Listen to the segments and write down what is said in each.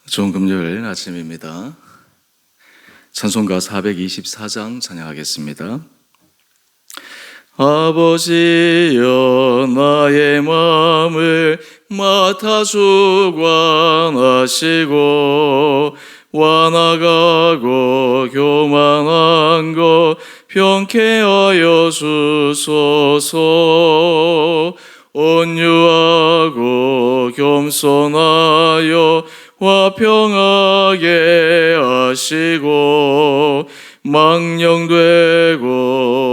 좋은 금요일 아침입니다. 찬송가 424장 찬양하겠습니다. 아버지여 나의 마음을 맡아 주관하시고 완악하고 교만한 것 병케하여 주소서. 온유하고 겸손하여 화평하게 하시고 망령되고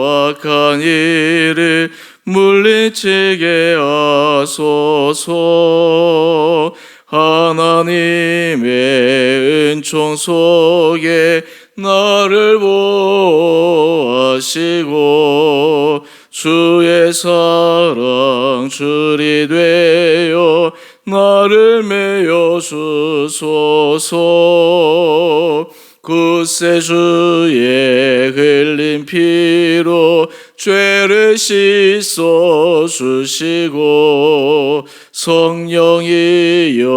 악한 일을 물리치게 하소서. 하나님의 은총 속에 나를 보호하시고 주의 사랑 줄이 되어 나를 메어 주소서. 굳세 주의 흘린 피로 죄를 씻어 주시고 성령이여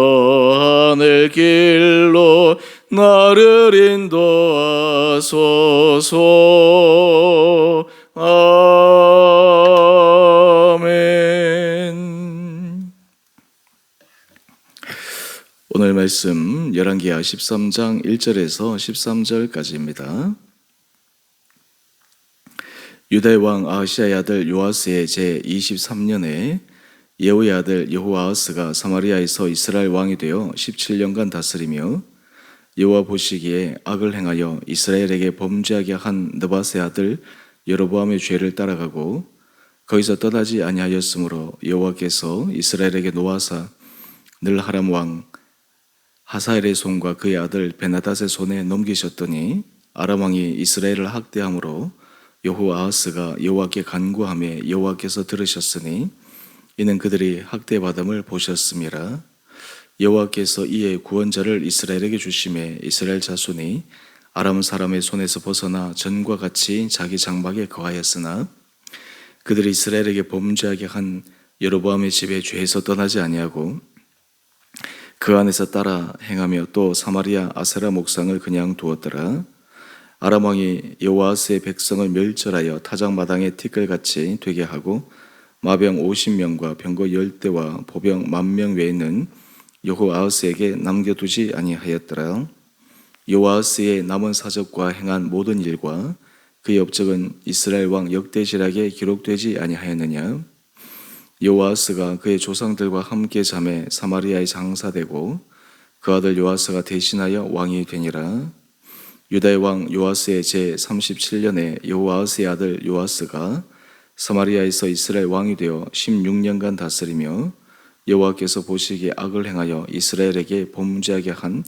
하늘 길로 나를 인도하소서. 아멘. 오늘 말씀 열왕기하 13장 1절에서 13절까지입니다. 유다의 왕 아하시아의 아들 요아스의 제23년에 예후의 아들 여호아하스가 사마리아에서 이스라엘 왕이 되어 17년간 다스리며 여호와 보시기에 악을 행하여 이스라엘에게 범죄하게 한 느밧의 아들 여로보암의 죄를 따라가고 거기서 떠나지 아니하였으므로 여호와께서 이스라엘에게 노하사 늘 하람 왕 하사엘의 손과 그의 아들 베나닷의 손에 넘기셨더니 아람 왕이 이스라엘을 학대함으로 여호아하스가 여호와께 간구하며 여호와께서 들으셨으니 이는 그들이 학대받음을 보셨음이라. 여호와께서 이에 구원자를 이스라엘에게 주심에 이스라엘 자손이 아람 사람의 손에서 벗어나 전과 같이 자기 장막에 거하였으나 그들이 이스라엘에게 범죄하게 한 여로보암의 집에 죄에서 떠나지 아니하고 그 안에서 따라 행하며 또 사마리아 아세라 목상을 그냥 두었더라. 아람 왕이 여호아스의 백성을 멸절하여 타작마당에 티끌같이 되게 하고 마병 50명과 병거 10대와 보병 10,000명 외에는 여호아스에게 남겨두지 아니하였더라. 여호아스의 남은 사적과 행한 모든 일과 그의 업적은 이스라엘 왕 역대지락에 기록되지 아니하였느냐. 여호아스가 그의 조상들과 함께 잠에 사마리아에 장사되고 그 아들 요아스가 대신하여 왕이 되니라. 유다의 왕 요아스의 제37년에 여호아스의 아들 요아스가 사마리아에서 이스라엘 왕이 되어 16년간 다스리며 여호와께서 보시기에 악을 행하여 이스라엘에게 범죄하게 한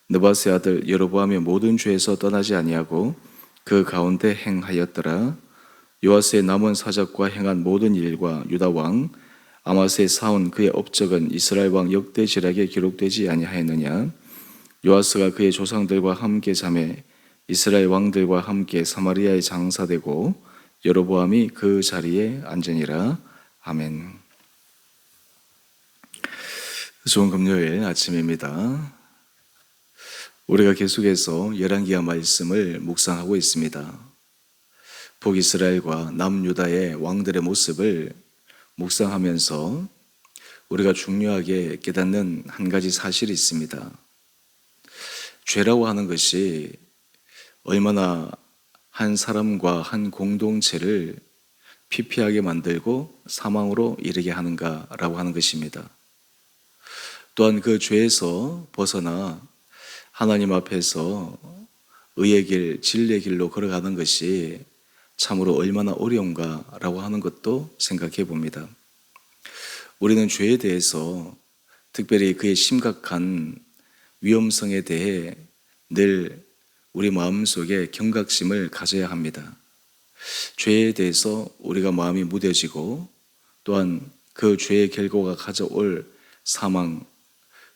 느밧의 아들 여로보암의 모든 죄에서 떠나지 아니하고 그 가운데 행하였더라. 요아스의 남은 사적과 행한 모든 일과 유다 왕 아마스의 사온 그의 업적은 이스라엘 왕 역대지락에 기록되지 아니하였느냐. 요아스가 그의 조상들과 함께 잠에 이스라엘 왕들과 함께 사마리아에 장사되고 여로보암이 그 자리에 앉으니라. 아멘. 좋은 금요일 아침입니다. 우리가 계속해서 열왕기하 말씀을 묵상하고 있습니다. 북이스라엘과 남유다의 왕들의 모습을 묵상하면서 우리가 중요하게 깨닫는 한 가지 사실이 있습니다. 죄라고 하는 것이 얼마나 한 사람과 한 공동체를 피폐하게 만들고 사망으로 이르게 하는가라고 하는 것입니다. 또한 그 죄에서 벗어나 하나님 앞에서 의의 길, 진리의 길로 걸어가는 것이 참으로 얼마나 어려운가라고 하는 것도 생각해 봅니다. 우리는 죄에 대해서 특별히 그의 심각한 위험성에 대해 늘 우리 마음속에 경각심을 가져야 합니다. 죄에 대해서 우리가 마음이 무뎌지고 또한 그 죄의 결과가 가져올 사망,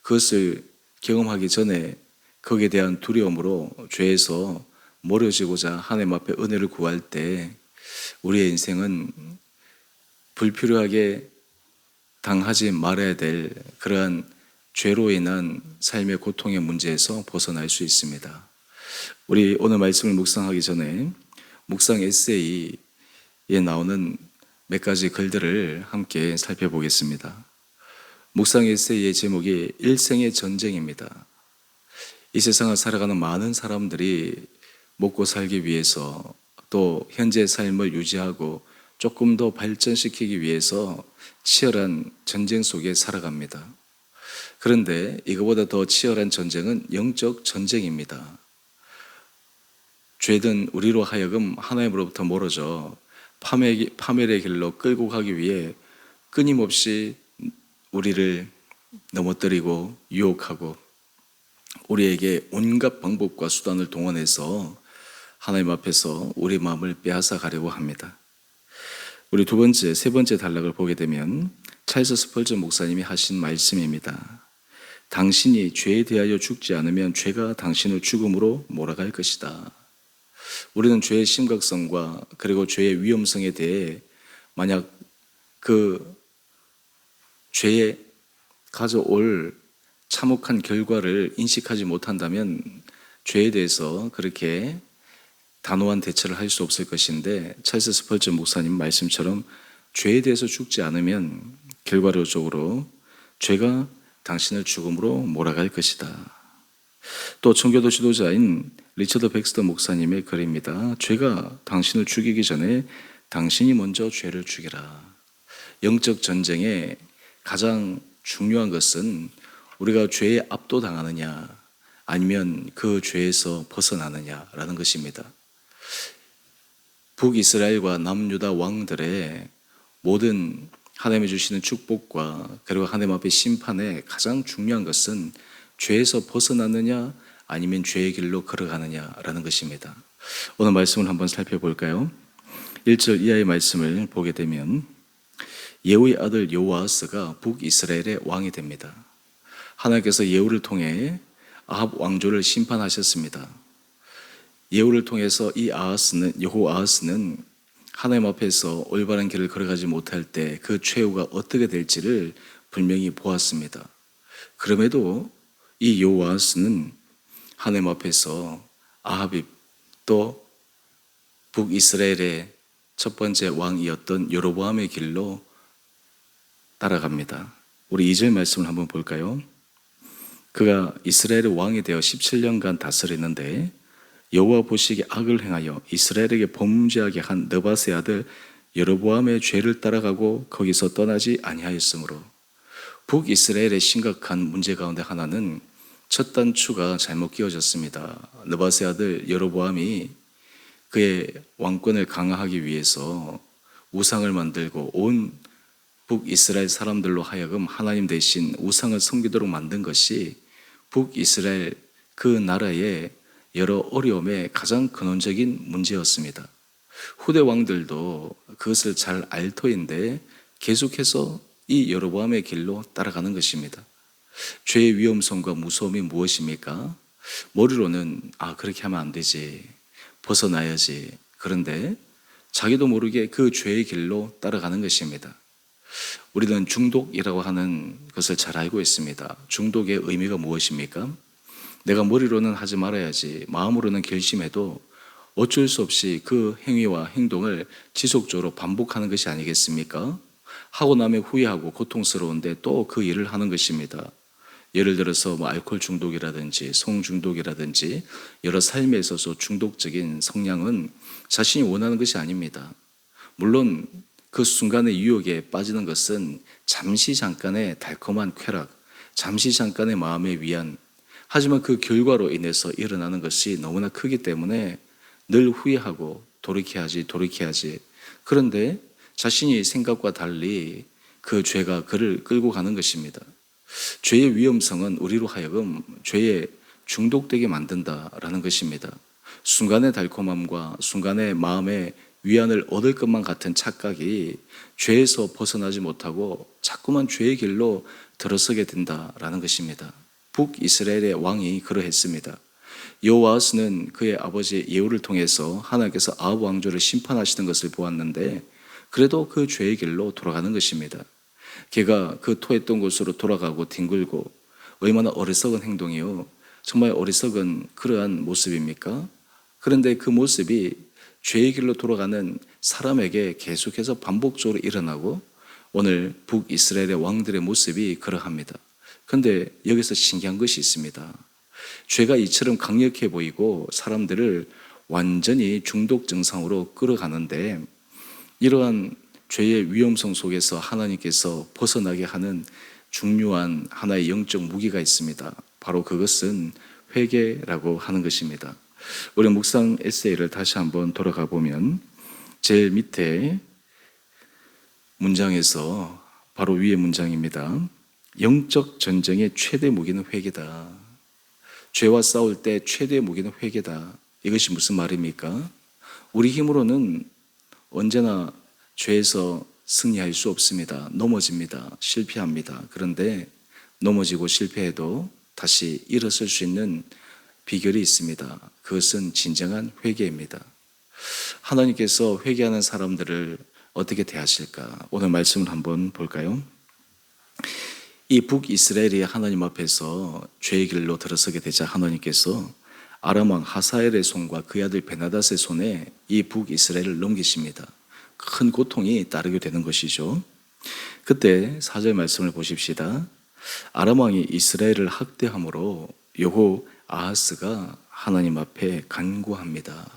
그것을 경험하기 전에 거기에 대한 두려움으로 죄에서 멀어지고자 하나님 앞에 은혜를 구할 때 우리의 인생은 불필요하게 당하지 말아야 될 그러한 죄로 인한 삶의 고통의 문제에서 벗어날 수 있습니다. 우리 오늘 말씀을 묵상하기 전에 묵상 에세이에 나오는 몇 가지 글들을 함께 살펴보겠습니다. 묵상 에세이의 제목이 일생의 전쟁입니다. 이 세상을 살아가는 많은 사람들이 먹고 살기 위해서 또 현재의 삶을 유지하고 조금 더 발전시키기 위해서 치열한 전쟁 속에 살아갑니다. 그런데 이거보다 더 치열한 전쟁은 영적 전쟁입니다. 죄든 우리로 하여금 하나님으로부터 멀어져 파멸의 길로 끌고 가기 위해 끊임없이 우리를 넘어뜨리고 유혹하고 우리에게 온갖 방법과 수단을 동원해서 하나님 앞에서 우리 마음을 빼앗아 가려고 합니다. 우리 세 번째 단락을 보게 되면 찰스 스펄전 목사님이 하신 말씀입니다. 당신이 죄에 대하여 죽지 않으면 죄가 당신을 죽음으로 몰아갈 것이다. 우리는 죄의 심각성과 그리고 죄의 위험성에 대해 만약 그 죄에 가져올 참혹한 결과를 인식하지 못한다면 죄에 대해서 그렇게 단호한 대처를 할 수 없을 것인데 찰스 스펄전 목사님 말씀처럼 죄에 대해서 죽지 않으면 결과적으로 죄가 당신을 죽음으로 몰아갈 것이다. 또 청교도 지도자인 리처드 백스터 목사님의 글입니다. 죄가 당신을 죽이기 전에 당신이 먼저 죄를 죽이라. 영적 전쟁의 가장 중요한 것은 우리가 죄에 압도당하느냐 아니면 그 죄에서 벗어나느냐라는 것입니다. 북이스라엘과 남유다 왕들의 모든 하나님이 주시는 축복과 그리고 하나님 앞의 심판에 가장 중요한 것은 죄에서 벗어나느냐 아니면 죄의 길로 걸어가느냐라는 것입니다. 오늘 말씀을 한번 살펴볼까요? 1절 이하의 말씀을 보게 되면 예후의 아들 여호아스가 북이스라엘의 왕이 됩니다. 하나님께서 예후를 통해 아합 왕조를 심판하셨습니다. 예후를 통해서 이 여호아스는 하나님 앞에서 올바른 길을 걸어가지 못할 때 그 최후가 어떻게 될지를 분명히 보았습니다. 그럼에도 이 여호아스는 하나님 앞에서 아합이 또 북이스라엘의 첫 번째 왕이었던 여로보암의 길로 따라갑니다. 우리 2절 말씀을 한번 볼까요? 그가 이스라엘의 왕이 되어 17년간 다스리는데 여호와 보시기에 악을 행하여 이스라엘에게 범죄하게 한 느밧의 아들 여로보암의 죄를 따라가고 거기서 떠나지 아니하였으므로 북이스라엘의 심각한 문제 가운데 하나는 첫 단추가 잘못 끼워졌습니다. 느밧의 아들 여로보암이 그의 왕권을 강화하기 위해서 우상을 만들고 온 북이스라엘 사람들로 하여금 하나님 대신 우상을 섬기도록 만든 것이 북이스라엘 그 나라의 여러 어려움의 가장 근원적인 문제였습니다. 후대 왕들도 그것을 잘 알 터인데 계속해서 이 여로보암의 길로 따라가는 것입니다. 죄의 위험성과 무서움이 무엇입니까? 머리로는 그렇게 하면 안 되지, 벗어나야지. 그런데 자기도 모르게 그 죄의 길로 따라가는 것입니다. 우리는 중독이라고 하는 것을 잘 알고 있습니다. 중독의 의미가 무엇입니까? 내가 머리로는 하지 말아야지 마음으로는 결심해도 어쩔 수 없이 그 행위와 행동을 지속적으로 반복하는 것이 아니겠습니까? 하고 나면 후회하고 고통스러운데 또 그 일을 하는 것입니다. 예를 들어서 알코올 중독이라든지 성 중독이라든지 여러 삶에 있어서 중독적인 성향은 자신이 원하는 것이 아닙니다. 물론 그 순간의 유혹에 빠지는 것은 잠시 잠깐의 달콤한 쾌락, 잠시 잠깐의 마음의 위안, 하지만 그 결과로 인해서 일어나는 것이 너무나 크기 때문에 늘 후회하고 돌이켜야지. 그런데 자신이 생각과 달리 그 죄가 그를 끌고 가는 것입니다. 죄의 위험성은 우리로 하여금 죄에 중독되게 만든다라는 것입니다. 순간의 달콤함과 순간의 마음의 위안을 얻을 것만 같은 착각이 죄에서 벗어나지 못하고 자꾸만 죄의 길로 들어서게 된다라는 것입니다. 북이스라엘의 왕이 그러했습니다. 여호아스는 그의 아버지 예후를 통해서 하나님께서 아합 왕조를 심판하시는 것을 보았는데 그래도 그 죄의 길로 돌아가는 것입니다. 걔가 그 토했던 곳으로 돌아가고 뒹굴고 얼마나 어리석은 행동이요. 정말 어리석은 그러한 모습입니까? 그런데 그 모습이 죄의 길로 돌아가는 사람에게 계속해서 반복적으로 일어나고 오늘 북이스라엘의 왕들의 모습이 그러합니다. 그런데 여기서 신기한 것이 있습니다. 죄가 이처럼 강력해 보이고 사람들을 완전히 중독 증상으로 끌어가는데 이러한 죄의 위험성 속에서 하나님께서 벗어나게 하는 중요한 하나의 영적 무기가 있습니다. 바로 그것은 회개라고 하는 것입니다. 우리 묵상 에세이를 다시 한번 돌아가 보면 제일 밑에 문장에서 바로 위의 문장입니다. 영적 전쟁의 최대 무기는 회개다. 죄와 싸울 때 최대의 무기는 회개다. 이것이 무슨 말입니까? 우리 힘으로는 언제나 죄에서 승리할 수 없습니다. 넘어집니다. 실패합니다. 그런데 넘어지고 실패해도 다시 일어설 수 있는 비결이 있습니다. 그것은 진정한 회개입니다. 하나님께서 회개하는 사람들을 어떻게 대하실까? 오늘 말씀을 한번 볼까요? 이 북이스라엘이 하나님 앞에서 죄의 길로 들어서게 되자 하나님께서 아람 왕 하사엘의 손과 그의 아들 베나닷의 손에 이 북이스라엘을 넘기십니다. 큰 고통이 따르게 되는 것이죠. 그때 4절 말씀을 보십시다. 아람 왕이 이스라엘을 학대함으로 여호 아하스가 하나님 앞에 간구합니다.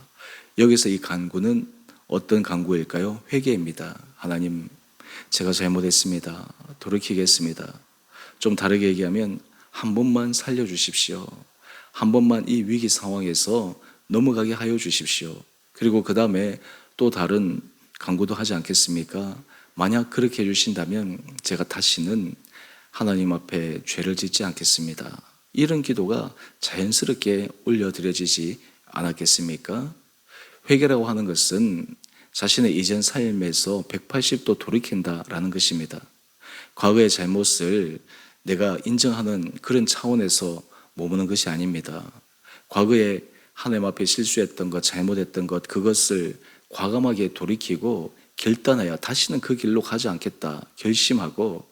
여기서 이 간구는 어떤 간구일까요? 회개입니다. 하나님, 제가 잘못했습니다. 돌이키겠습니다. 좀 다르게 얘기하면 한 번만 살려주십시오. 한 번만 이 위기 상황에서 넘어가게 하여 주십시오. 그리고 그 다음에 또 다른 간구도 하지 않겠습니까? 만약 그렇게 해주신다면 제가 다시는 하나님 앞에 죄를 짓지 않겠습니다. 이런 기도가 자연스럽게 올려드려지지 않았겠습니까? 회개라고 하는 것은 자신의 이전 삶에서 180도 돌이킨다라는 것입니다. 과거의 잘못을 내가 인정하는 그런 차원에서 머무는 것이 아닙니다. 과거에 하나님 앞에 실수했던 것, 잘못했던 것, 그것을 과감하게 돌이키고 결단하여 다시는 그 길로 가지 않겠다 결심하고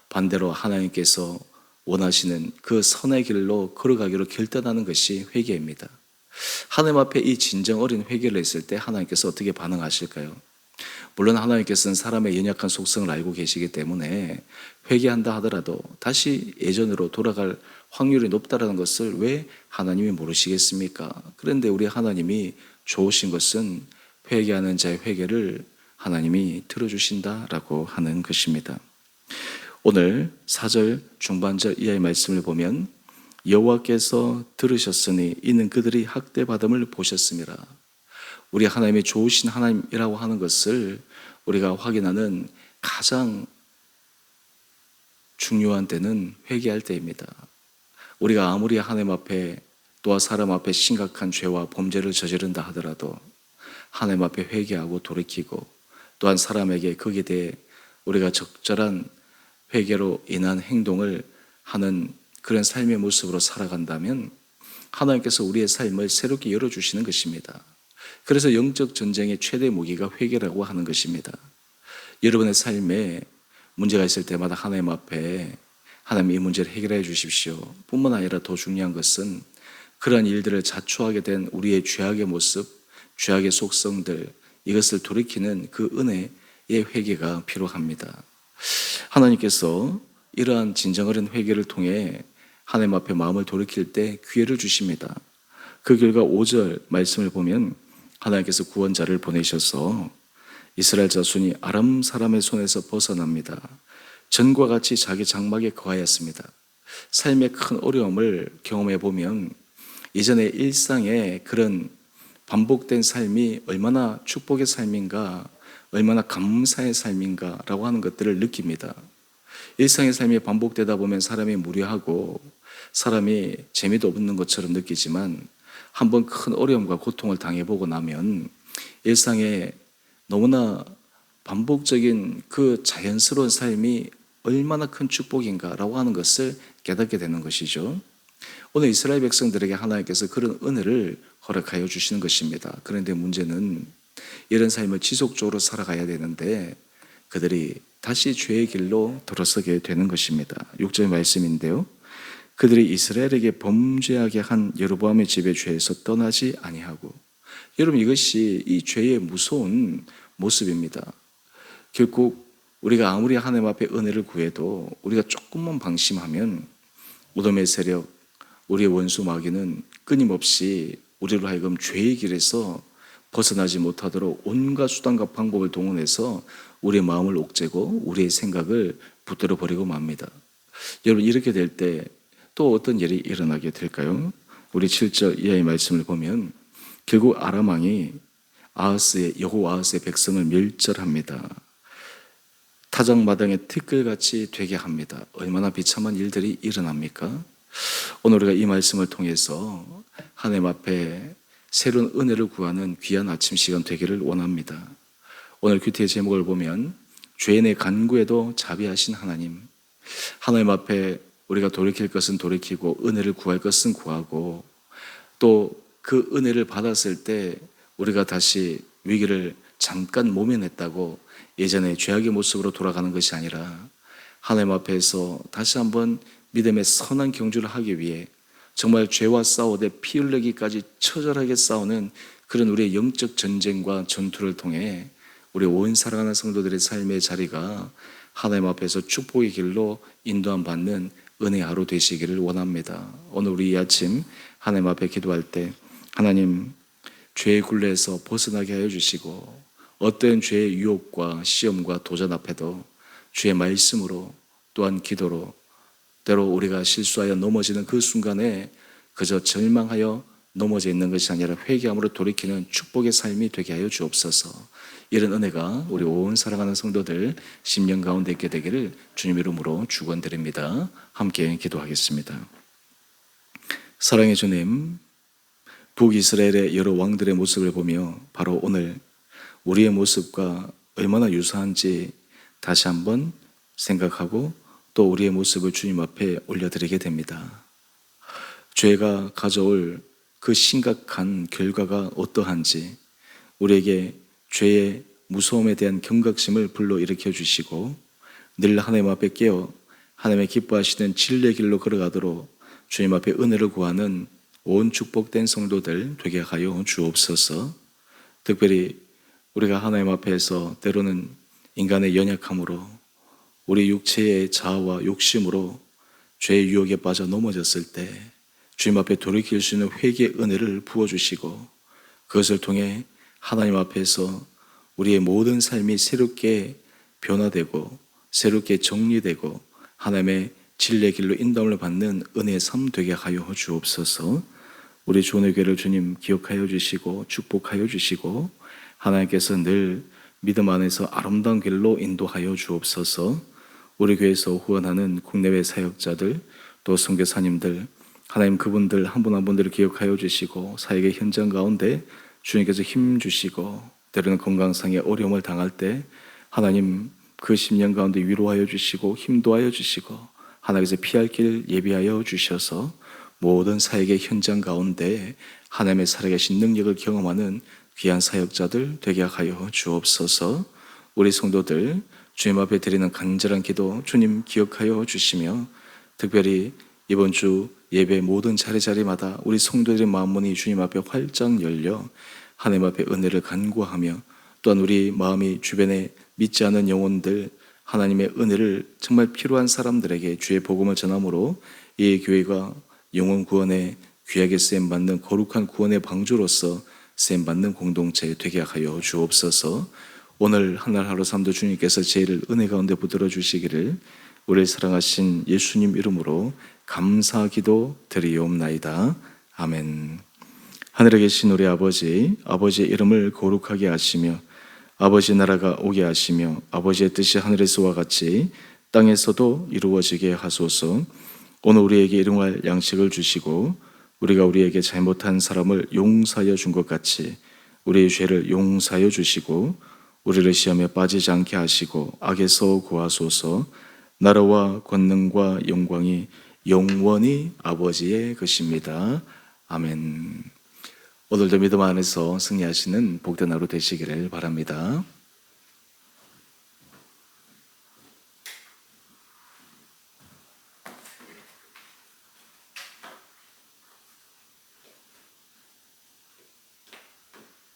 반대로 하나님께서 원하시는 그 선의 길로 걸어가기로 결단하는 것이 회개입니다. 하나님 앞에 이 진정 어린 회개를 했을 때 하나님께서 어떻게 반응하실까요? 물론 하나님께서는 사람의 연약한 속성을 알고 계시기 때문에 회개한다 하더라도 다시 예전으로 돌아갈 확률이 높다는 것을 왜 하나님이 모르시겠습니까? 그런데 우리 하나님이 좋으신 것은 회개하는 자의 회개를 하나님이 들어주신다라고 하는 것입니다. 오늘 4절 중반절 이하의 말씀을 보면 여호와께서 들으셨으니 이는 그들이 학대받음을 보셨습니다. 우리 하나님이 좋으신 하나님이라고 하는 것을 우리가 확인하는 가장 중요한 때는 회개할 때입니다. 우리가 아무리 하나님 앞에 또한 사람 앞에 심각한 죄와 범죄를 저지른다 하더라도 하나님 앞에 회개하고 돌이키고 또한 사람에게 거기에 대해 우리가 적절한 회개로 인한 행동을 하는 그런 삶의 모습으로 살아간다면 하나님께서 우리의 삶을 새롭게 열어주시는 것입니다. 그래서 영적 전쟁의 최대 무기가 회개라고 하는 것입니다. 여러분의 삶에 문제가 있을 때마다 하나님 앞에 하나님 이 문제를 해결해 주십시오. 뿐만 아니라 더 중요한 것은 그러한 일들을 자초하게 된 우리의 죄악의 모습, 죄악의 속성들 이것을 돌이키는 그 은혜의 회개가 필요합니다. 하나님께서 이러한 진정 어린 회개를 통해 하나님 앞에 마음을 돌이킬 때 기회를 주십니다. 그 결과 5절 말씀을 보면 하나님께서 구원자를 보내셔서 이스라엘 자손이 아람 사람의 손에서 벗어납니다. 전과 같이 자기 장막에 거하였습니다. 삶의 큰 어려움을 경험해 보면 이전의 일상의 그런 반복된 삶이 얼마나 축복의 삶인가, 얼마나 감사의 삶인가라고 하는 것들을 느낍니다. 일상의 삶이 반복되다 보면 사람이 무료하고 사람이 재미도 없는 것처럼 느끼지만 한번 큰 어려움과 고통을 당해보고 나면 일상에 너무나 반복적인 그 자연스러운 삶이 얼마나 큰 축복인가라고 하는 것을 깨닫게 되는 것이죠. 오늘 이스라엘 백성들에게 하나님께서 그런 은혜를 허락하여 주시는 것입니다. 그런데 문제는 이런 삶을 지속적으로 살아가야 되는데 그들이 다시 죄의 길로 들어서게 되는 것입니다. 6절 말씀인데요. 그들이 이스라엘에게 범죄하게 한 여로보암의 집의 죄에서 떠나지 아니하고. 여러분, 이것이 이 죄의 무서운 모습입니다. 결국 우리가 아무리 하나님 앞에 은혜를 구해도 우리가 조금만 방심하면 무덤의 세력, 우리의 원수 마귀는 끊임없이 우리로 하여금 죄의 길에서 벗어나지 못하도록 온갖 수단과 방법을 동원해서 우리의 마음을 옥죄고 우리의 생각을 붙들어 버리고 맙니다. 여러분, 이렇게 될 때 또 어떤 일이 일어나게 될까요? 우리 7절 이하의 말씀을 보면 결국 아람 왕이 여호와스의 백성을 멸절합니다. 타작마당의 티끌같이 되게 합니다. 얼마나 비참한 일들이 일어납니까? 오늘 우리가 이 말씀을 통해서 하나님 앞에 새로운 은혜를 구하는 귀한 아침 시간 되기를 원합니다. 오늘 큐티의 제목을 보면 죄인의 간구에도 자비하신 하나님, 하나님 앞에 우리가 돌이킬 것은 돌이키고 은혜를 구할 것은 구하고, 또 그 은혜를 받았을 때 우리가 다시 위기를 잠깐 모면했다고 예전의 죄악의 모습으로 돌아가는 것이 아니라 하나님 앞에서 다시 한번 믿음의 선한 경주를 하기 위해 정말 죄와 싸우되 피 흘리기까지 처절하게 싸우는 그런 우리의 영적 전쟁과 전투를 통해 우리 온 사랑하는 성도들의 삶의 자리가 하나님 앞에서 축복의 길로 인도함 받는 은혜의 하루 되시기를 원합니다. 오늘 우리 이 아침 하나님 앞에 기도할 때 하나님, 죄의 굴레에서 벗어나게 하여 주시고 어떤 죄의 유혹과 시험과 도전 앞에도 주의 말씀으로 또한 기도로 때로 우리가 실수하여 넘어지는 그 순간에 그저 절망하여 넘어져 있는 것이 아니라 회개함으로 돌이키는 축복의 삶이 되게 하여 주옵소서. 이런 은혜가 우리 온 사랑하는 성도들 심령 가운데 있게 되기를 주님 이름으로 축원드립니다. 함께 기도하겠습니다. 사랑의 주님, 북이스라엘의 여러 왕들의 모습을 보며 바로 오늘 우리의 모습과 얼마나 유사한지 다시 한번 생각하고 또 우리의 모습을 주님 앞에 올려드리게 됩니다. 죄가 가져올 그 심각한 결과가 어떠한지 우리에게 죄의 무서움에 대한 경각심을 불러일으켜 주시고 늘 하나님 앞에 깨어 하나님의 기뻐하시는 진리의 길로 걸어가도록 주님 앞에 은혜를 구하는 온 축복된 성도들 되게 하여 주옵소서. 특별히 우리가 하나님 앞에서 때로는 인간의 연약함으로 우리 육체의 자아와 욕심으로 죄의 유혹에 빠져 넘어졌을 때 주님 앞에 돌이킬 수 있는 회개의 은혜를 부어주시고 그것을 통해 하나님 앞에서 우리의 모든 삶이 새롭게 변화되고 새롭게 정리되고 하나님의 진리의 길로 인도함을 받는 은혜의 삶 되게 하여 주옵소서. 우리 주원의 교회를 주님 기억하여 주시고 축복하여 주시고 하나님께서 늘 믿음 안에서 아름다운 길로 인도하여 주옵소서. 우리 교회에서 후원하는 국내외 사역자들 또 선교사님들 하나님 그분들 한 분 한 분들을 기억하여 주시고 사역의 현장 가운데 주님께서 힘 주시고 때로는 건강상의 어려움을 당할 때 하나님 그 심령 가운데 위로하여 주시고 힘도하여 주시고 하나님께서 피할 길 예비하여 주셔서 모든 사역의 현장 가운데 하나님의 살아계신 능력을 경험하는 귀한 사역자들 되게 하여 주옵소서. 우리 성도들 주님 앞에 드리는 간절한 기도 주님 기억하여 주시며 특별히 이번 주 예배 모든 자리마다 우리 성도들의 마음문이 주님 앞에 활짝 열려 하나님 앞에 은혜를 간구하며 또한 우리 마음이 주변에 믿지 않은 영혼들 하나님의 은혜를 정말 필요한 사람들에게 주의 복음을 전함으로 이 교회가 영혼 구원의 귀하게 쓰임받는 거룩한 구원의 방주로서 쓰임받는 공동체 되게 하여 주옵소서. 오늘 한날 하루 삶도 주님께서 제일 은혜 가운데 붙들어 주시기를 우리를 사랑하신 예수님 이름으로 감사기도 드리옵나이다. 아멘. 하늘에 계신 우리 아버지의 이름을 거룩하게 하시며 아버지의 나라가 오게 하시며 아버지의 뜻이 하늘에서와 같이 땅에서도 이루어지게 하소서. 오늘 우리에게 일용할 양식을 주시고 우리가 우리에게 잘못한 사람을 용서하여 준 것 같이 우리의 죄를 용서하여 주시고 우리를 시험에 빠지지 않게 하시고 악에서 구하소서. 나라와 권능과 영광이 영원히 아버지의 것입니다. 아멘. 오늘도 믿음 안에서 승리하시는 복된 하루 되시기를 바랍니다.